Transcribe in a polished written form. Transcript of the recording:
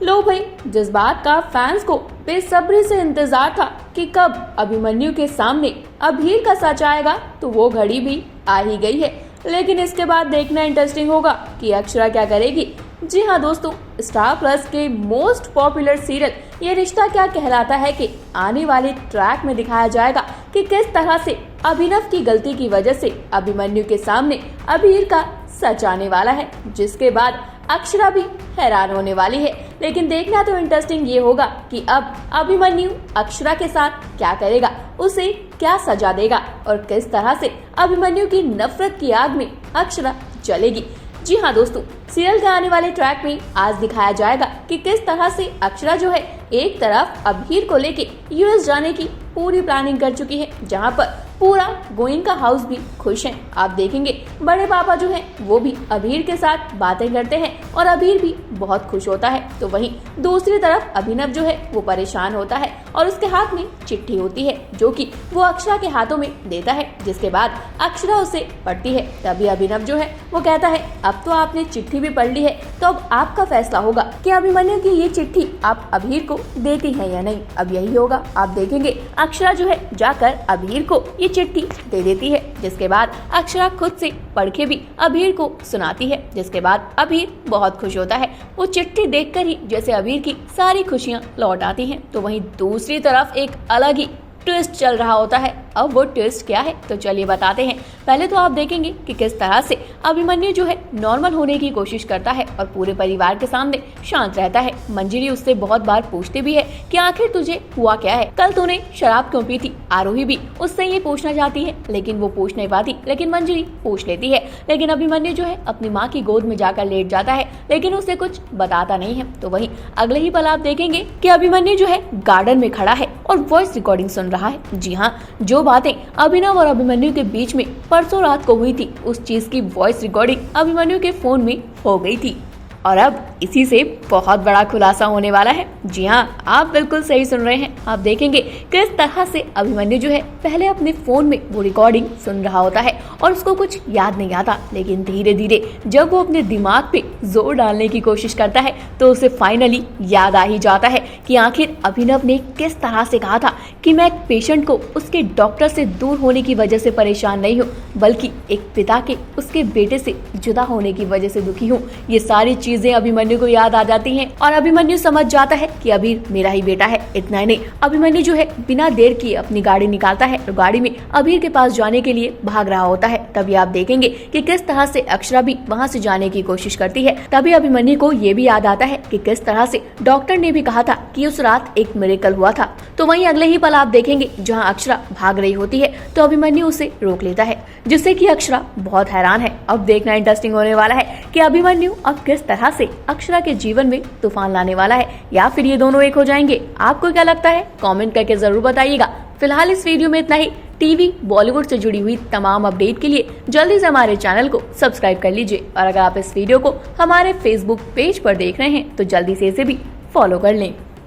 लो भाई, जिस बात का फैंस को बेसब्री से इंतजार था कि कब अभिमन्यु के सामने अभीर का सच आएगा, तो वो घड़ी भी आ ही गई है। लेकिन इसके बाद देखना इंटरेस्टिंग होगा कि अक्षरा क्या करेगी। जी हाँ दोस्तों, स्टार प्लस के मोस्ट पॉपुलर सीरियल ये रिश्ता क्या कहलाता है कि आने वाले ट्रैक में दिखाया जाएगा कि किस तरह से अभिनव की गलती की वजह से अभिमन्यु के सामने अभीर का सच आने वाला है, जिसके बाद अक्षरा भी हैरान होने वाली है। लेकिन देखना तो इंटरेस्टिंग ये होगा कि अब अभिमन्यु अक्षरा के साथ क्या करेगा, उसे क्या सजा देगा और किस तरह से अभिमन्यु की नफरत की आग में अक्षरा जलेगी। जी हाँ दोस्तों, सीरियल के आने वाले ट्रैक में आज दिखाया जाएगा कि किस तरह से अक्षरा जो है एक तरफ अभीर को लेके यूएस जाने की पूरी प्लानिंग कर चुकी है, जहाँ पर पूरा गोइंका हाउस भी खुश है। आप देखेंगे बड़े पापा जो है वो भी अभीर के साथ बातें करते हैं और अभीर भी बहुत खुश होता है। तो वहीं दूसरी तरफ अभिनव जो है वो परेशान होता है और उसके हाथ में चिट्ठी होती है जो कि वो अक्षरा के हाथों में देता है, जिसके बाद अक्षरा उसे पढ़ती है। तभी अभिनव जो है वो कहता है अब तो आपने चिट्ठी भी पढ़ ली है, तो अब आपका फैसला होगा कि अभिमन्यु की ये चिट्ठी आप अभीर को देती है या नहीं। अब यही होगा, आप देखेंगे अक्षरा जो है जाकर अभीर को ये चिट्ठी दे देती है, जिसके बाद अक्षरा खुद से पढ़ के भी अभीर को सुनाती है, जिसके बाद अभीर बहुत खुश होता है। वो चिट्ठी देखकर ही जैसे अभीर की सारी खुशियां लौट आती हैं। तो वहीं दूसरी तरफ एक अलग ही ट्विस्ट चल रहा होता है। अब वो ट्विस्ट क्या है तो चलिए बताते हैं। पहले तो आप देखेंगे कि किस तरह से अभिमन्यु जो है नॉर्मल होने की कोशिश करता है और पूरे परिवार के सामने शांत रहता है। मंजरी उससे बहुत बार पूछते भी है कि आखिर तुझे हुआ क्या है, कल तूने शराब क्यों पी थी। आरोही भी उससे ये पूछना चाहती है लेकिन वो पूछ नहीं पाती, लेकिन मंजरी पूछ लेती है। लेकिन अभिमन्यु जो है अपनी माँ की गोद में जाकर लेट जाता है, लेकिन उसे कुछ बताता नहीं है। तो वहीं अगले ही पल आप देखेंगे कि अभिमन्यु जो है गार्डन में खड़ा है और वॉइस रिकॉर्डिंग सुन रहा है। जी हाँ, जो बातें अभिनव और अभिमन्यु के बीच में परसों रात को हुई थी, उस चीज की वॉइस रिकॉर्डिंग अभिमन्यु के फोन में हो गई थी और अब इसी से बहुत बड़ा खुलासा होने वाला है। जी हाँ, आप बिल्कुल सही सुन रहे हैं। आप देखेंगे किस तरह से अभिमन्यु जो है पहले अपने फोन में वो रिकॉर्डिंग सुन रहा होता है और उसको कुछ याद नहीं आता, लेकिन धीरे धीरे जब वो अपने दिमाग पे जोर डालने की कोशिश करता है तो उसे फाइनली याद आ ही जाता है कि आखिर अभिनव ने किस तरह से कहा था कि मैं एक पेशेंट को उसके डॉक्टर से दूर होने की वजह से परेशान नहीं हूँ, बल्कि एक पिता के उसके बेटे से जुदा होने की वजह से दुखी हूँ। ये सारी चीजें अभिमन्यु को याद आ जाती हैं और अभिमन्यु समझ जाता है कि अभीर मेरा ही बेटा है। इतना ही नहीं, अभिमन्यु जो है बिना देर किए अपनी गाड़ी निकालता है और गाड़ी में अभीर के पास जाने के लिए भाग रहा होता है। तभी आप देखेंगे कि किस तरह से अक्षरा भी वहाँ से जाने की कोशिश करती है। तभी अभिमन्यु को ये भी याद आता है कि किस तरह से डॉक्टर ने भी कहा था कि उस रात एक मिरेकल हुआ था। तो वहीं अगले ही पल आप देखेंगे जहाँ अक्षरा भाग रही होती है तो अभिमन्यु उसे रोक लेता है, जिससे कि अक्षरा बहुत हैरान है। अब देखना इंटरेस्टिंग होने वाला है कि अभिमन्यु अब किस तरह से अक्षरा के जीवन में तूफान लाने वाला है, या फिर ये दोनों एक हो जाएंगे। आपको क्या लगता है, कमेंट करके जरूर बताइएगा। फिलहाल इस वीडियो में इतना ही। टीवी बॉलीवुड से जुड़ी हुई तमाम अपडेट के लिए जल्दी से हमारे चैनल को सब्सक्राइब कर लीजिए और अगर आप इस वीडियो को हमारे फेसबुक पेज पर देख रहे हैं तो जल्दी से इसे भी फॉलो कर लें।